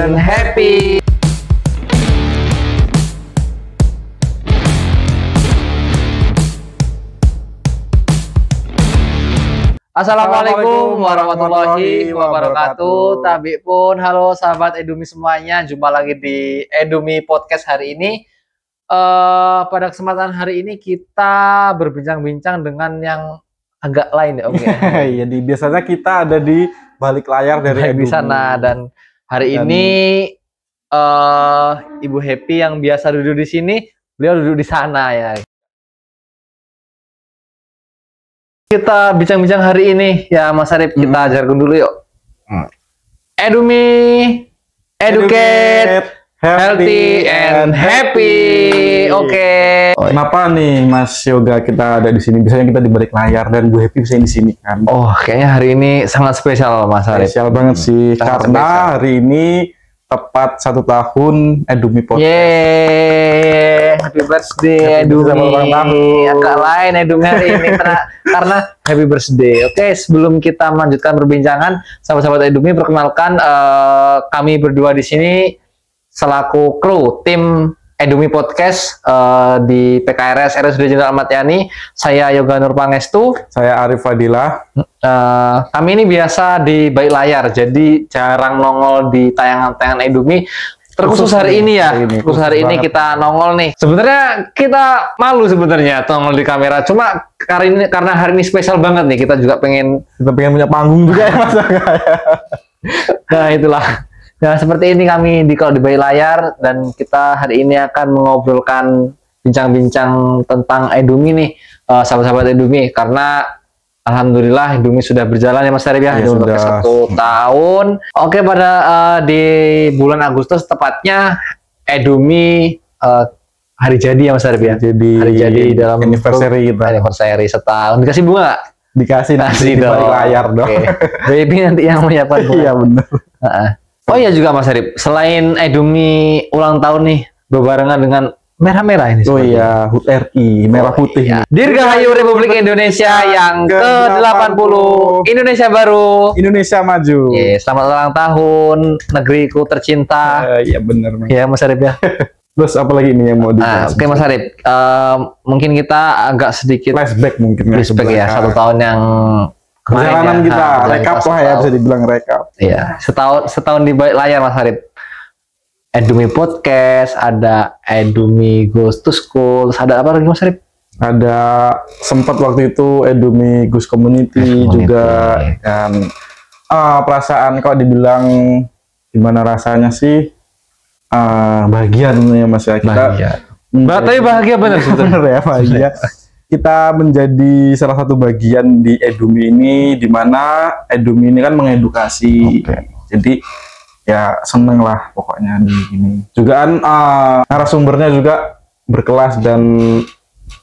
and Happy. Assalamualaikum warahmatullahi wabarakatuh. Tabi pun, halo sahabat Edumi semuanya. Jumpa lagi di Edumi Podcast hari ini. Pada kesempatan hari ini kita berbincang-bincang dengan yang agak lain ya, Om ya. Jadi biasanya kita ada di balik layar dari di sana, dan hari ini Ibu Happy yang biasa duduk di sini, beliau duduk di sana ya. Kita bincang-bincang hari ini ya Mas Arif, kita jargon dulu yuk. Edumi, educate, healthy and happy. Oke. Kenapa nih Mas Yoga kita ada di sini? Biasanya kita di balik layar dan Bu Happy bisa di sini kan. Oh, kayaknya hari ini sangat spesial Mas Arif. Spesial banget sih, karena spesial. Hari ini tepat 1 tahun Edumi Podcast. Yeay, happy birthday Edumi. Agak lain Edumi hari ini karena happy birthday. Oke, sebelum kita melanjutkan perbincangan, sahabat-sahabat Edumi, perkenalkan kami berdua di sini selaku kru tim Edumi Podcast di PKRS RSUD Jenderal Ahmad Yani. Saya Yoga Nur Pangestu. Saya Arif Fadilah. Kami ini biasa di balik layar, jadi jarang nongol di tayangan-tayangan Edumi. Terkhusus hari ini ya, khusus hari ini kita nongol nih. Sebenarnya kita malu sebenarnya nongol di kamera, cuma karena hari ini spesial banget nih, kita pengen punya panggung juga ya Mas. Nah itulah. Nah seperti ini kami kalau di balik layar, dan kita hari ini akan mengobrolkan bincang-bincang tentang Edumi nih, sahabat-sahabat Edumi, karena alhamdulillah Edumi sudah berjalan ya Mas Arif ya, sudah 1 tahun. Oke, pada di bulan Agustus tepatnya Edumi hari jadi ya Mas Arif ya. Hari jadi dalam anniversary kita. Anniversary setahun. Dikasih bunga? Dikasih nasi di balik layar dong. Okay. Baby nanti yang menyiapkan bunga. Iya benar. Oh iya juga Mas Arif, selain Edumi ulang tahun nih, berbarengan dengan merah-merah ini. Oh iya, HUT RI, merah putih. Iya. Dirgahayu Republik Indonesia yang ke-80, Indonesia baru, Indonesia maju. Selamat ulang tahun negeriku tercinta. Iya benar. Ya Mas Arif ya. Terus apa lagi ini yang mau dibahas? Oke Mas Arif, mungkin kita agak sedikit flashback mungkin. Flashback ya, 1 tahun yang perjalanan kita, rekap lah ya, bisa dibilang rekap. Iya, setahun di balik layar Mas Arif. Edumi Podcast, ada Edumi Goes to School, ada apa lagi Mas Arif? Ada sempat waktu itu Edumi Goes Community juga kan. Perasaan kalau dibilang gimana rasanya sih, bahagian ya Mas ya, kita tapi bahagia benar benar ya, bahagia. Kita menjadi salah satu bagian di Edumi ini, di mana Edumi ini kan mengedukasi. Jadi ya seneng lah pokoknya di sini. Juga kan narasumbernya juga berkelas dan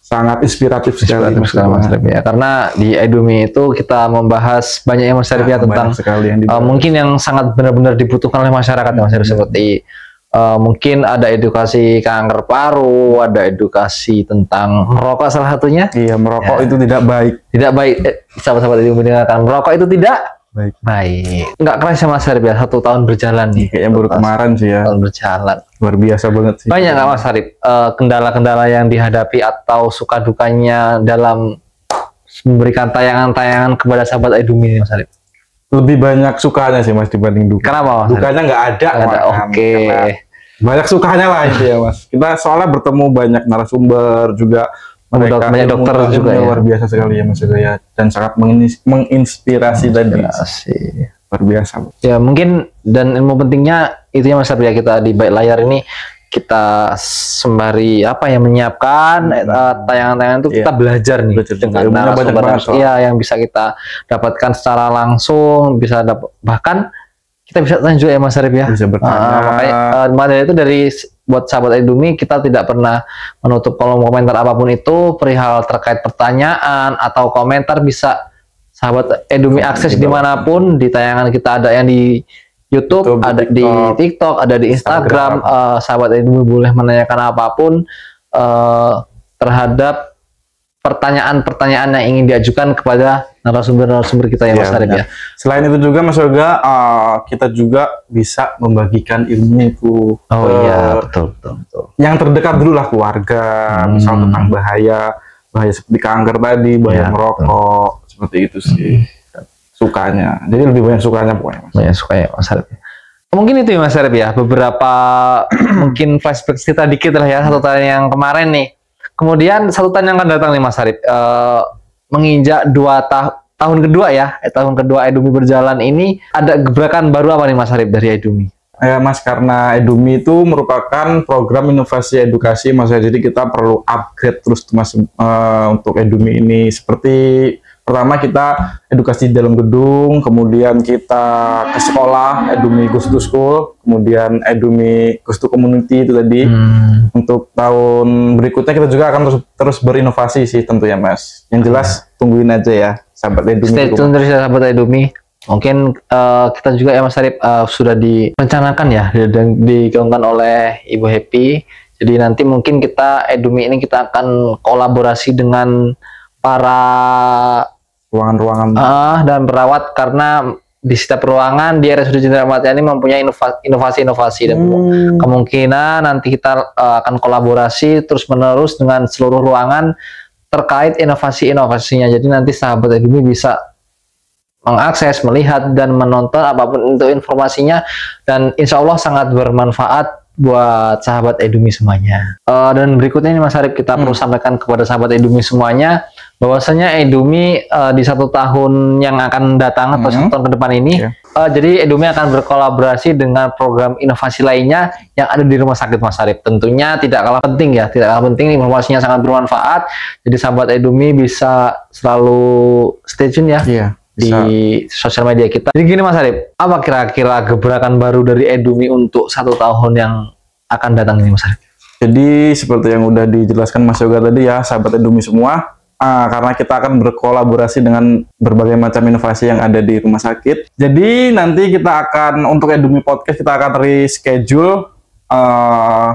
sangat inspiratif sekali Mas Arif ya. Karena di Edumi itu kita membahas banyak yang Mas Arif ya, tentang mungkin yang sangat benar-benar dibutuhkan oleh masyarakat Mas Arif, seperti mungkin ada edukasi kanker paru, ada edukasi tentang merokok salah satunya. Iya, merokok itu tidak baik. Tidak baik. Sahabat-sahabat itu mendengarkan, merokok itu tidak baik. Nggak kerasa Mas Arif ya, 1 tahun berjalan nih. Kayaknya baru kemarin sih ya. Tahun berjalan. Luar biasa banget sih. Banyak nggak Mas Arif kendala-kendala yang dihadapi atau suka dukanya dalam memberikan tayangan-tayangan kepada sahabat Edumi Mas Arif? Lebih banyak sukanya sih Mas dibanding duka. Kenapa Mas? Dukanya nggak ada. Oke. Banyak sukanya lah itu ya Mas. Kita soalnya bertemu banyak narasumber juga. Mereka banyak dokter juga ya. Luar biasa sekali ya Mas ya, dan sangat menginspirasi tadi. Luar biasa. Ya mungkin, dan ilmu pentingnya itu ya Mas ya, kita di balik layar ini kita sembari menyiapkan tayangan-tayangan itu kita belajar nih dengan narasumber yang bisa kita dapatkan secara langsung, bisa bahkan kita bisa tanya juga ya Mas Arif ya. Bisa bertanya. Makanya itu dari buat sahabat Edumi, kita tidak pernah menutup kolom komentar apapun itu perihal terkait pertanyaan atau komentar, bisa sahabat Edumi akses dimanapun. Di tayangan kita ada yang di YouTube, ada di TikTok, ada di Instagram. Sahabat Edumi boleh menanyakan apapun terhadap pertanyaan-pertanyaan yang ingin diajukan kepada narasumber-narasumber kita ya Mas Arif ya. Selain itu juga Mas Yoga, kita juga bisa membagikan ilmu itu. Oh iya, betul. Yang terdekat dulu lah keluarga, misal tentang bahaya seperti kanker tadi, bahaya merokok, seperti itu sih. Sukanya. Jadi lebih banyak sukanya pokoknya Mas. Banyak sukanya Mas Arif. Mungkin itu ya Mas Arif ya, beberapa mungkin flashback kita dikit lah ya, satu tahun yang kemarin nih. Kemudian satu tahun yang akan datang nih Mas Arif, menginjak tahun kedua ya, tahun kedua Edumi berjalan ini, ada gebrakan baru apa nih Mas Arif dari Edumi? Ya Mas, karena Edumi itu merupakan program inovasi edukasi Mas, jadi kita perlu upgrade terus Mas untuk Edumi ini. Seperti pertama kita edukasi di dalam gedung, kemudian kita ke sekolah, Edumi Goes to School, kemudian Edumi Goes to Community itu tadi. Untuk tahun berikutnya kita juga akan terus berinovasi sih tentunya Mas. Yang jelas tungguin aja ya sahabat Edumi. Stay tune terus ya sahabat Edumi. Mungkin kita juga ya Mas Arif sudah direncanakan ya dan digaungkan oleh Ibu Happy. Jadi nanti mungkin kita Edumi ini kita akan kolaborasi dengan para ruangan-ruangan dan perawat, karena di setiap ruangan di RSUD Jenderal Ahmad Yani mempunyai inovasi-inovasi dan kemungkinan nanti kita akan kolaborasi terus-menerus dengan seluruh ruangan terkait inovasi-inovasinya. Jadi nanti sahabat Edumi bisa mengakses, melihat dan menonton apapun itu informasinya, dan insya Allah sangat bermanfaat buat sahabat Edumi semuanya. Dan berikutnya ini Mas Arif, kita perlu sampaikan kepada sahabat Edumi semuanya bahwasanya Edumi di 1 tahun yang akan datang atau 1 tahun ke depan ini, jadi Edumi akan berkolaborasi dengan program inovasi lainnya yang ada di rumah sakit Mas Arif. Tentunya tidak kalah penting ya, tidak kalah penting, informasinya sangat bermanfaat. Jadi sahabat Edumi bisa selalu stay tune ya. Di sosial media kita. Jadi gini Mas Arif, apa kira-kira gebrakan baru dari Edumi untuk 1 tahun yang akan datang ini Mas Arif? Jadi seperti yang udah dijelaskan Mas Yoga tadi ya, sahabat Edumi semua, karena kita akan berkolaborasi dengan berbagai macam inovasi yang ada di rumah sakit. Jadi nanti kita akan, untuk Edumi Podcast kita akan reschedule.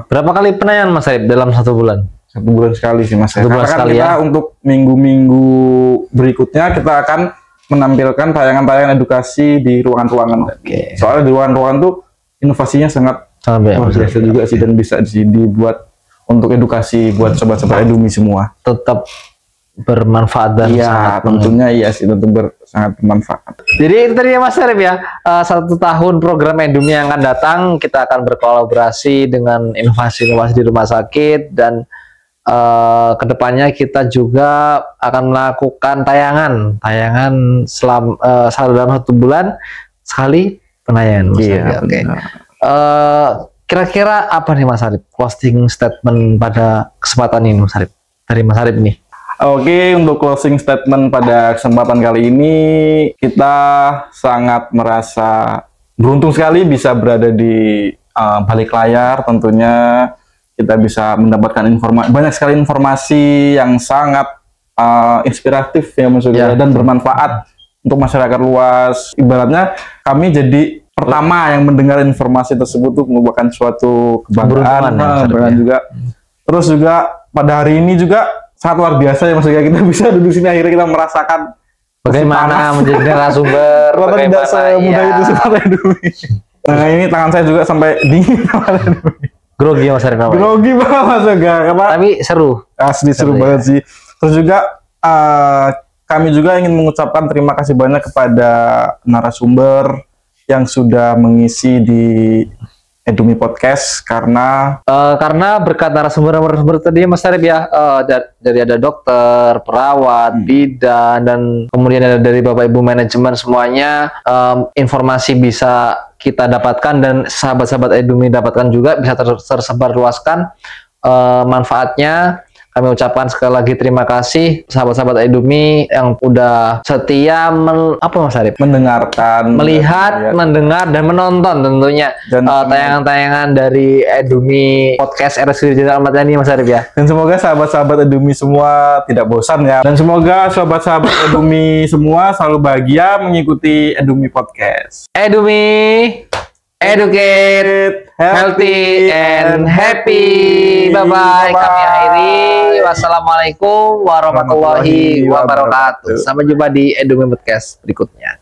Berapa kali penayangan Mas Arif dalam 1 bulan? 1 bulan sekali sih Mas. Karena kan kita untuk minggu-minggu berikutnya kita akan menampilkan tayangan-tayangan edukasi di ruangan-ruangan. Soalnya di ruangan-ruangan tuh inovasinya sangat luar biasa juga sih, dan bisa dibuat untuk edukasi buat sobat-sobat Edumi semua. Tetap bermanfaat dan sangat tentunya iya sih, tentu sangat bermanfaat. Jadi itu tadi ya Mas Arif ya, 1 tahun program Edumi yang akan datang, kita akan berkolaborasi dengan inovasi-inovasi di rumah sakit, dan kedepannya kita juga akan melakukan tayangan dalam 1 bulan sekali penayangan. Kira-kira apa nih Mas Arif closing statement pada kesempatan ini Mas Arif, dari Mas Arif ini? Oke, untuk closing statement pada kesempatan kali ini, kita sangat merasa beruntung sekali bisa berada di balik layar. Tentunya kita bisa mendapatkan banyak sekali informasi yang sangat inspiratif ya Mas Yoga, dan bermanfaat untuk masyarakat luas. Ibaratnya kami jadi pertama yang mendengar informasi tersebut, tuh merupakan suatu kebanggaan juga. Terus juga pada hari ini juga sangat luar biasa ya Mas Yoga, kita bisa duduk sini, akhirnya kita merasakan bagaimana menjadi narasumber, tidak semudah itu sebenarnya Edumi. Nah ini tangan saya juga sampai dingin. Grogi Mas Arif namanya. Grogi banget Mas Yoga. Tapi seru. Asli seru banget sih. Terus juga kami juga ingin mengucapkan terima kasih banyak kepada narasumber yang sudah mengisi di Edumi Podcast, karena berkat narasumber tadi Mas Arif ya, dari ada dokter, perawat, bidan, dan kemudian ada dari Bapak Ibu manajemen semuanya, informasi bisa kita dapatkan dan sahabat-sahabat Edumi dapatkan juga, bisa tersebar luaskan manfaatnya. Kami ucapkan sekali lagi terima kasih sahabat-sahabat Edumi yang udah setia Mas Arif? Mendengarkan, melihat, mendengar dan menonton tentunya tayangan-tayangan dari Edumi Podcast RSUD Jenderal Ahmad Yani Mas Arif ya. Dan semoga sahabat-sahabat Edumi semua tidak bosan ya. Dan semoga sahabat-sahabat Edumi semua selalu bahagia mengikuti Edumi Podcast. Edumi educate, healthy, and happy. Bye-bye. Kami akhiri. Wassalamualaikum warahmatullahi wabarakatuh. Sampai jumpa di Edumi Podcast berikutnya.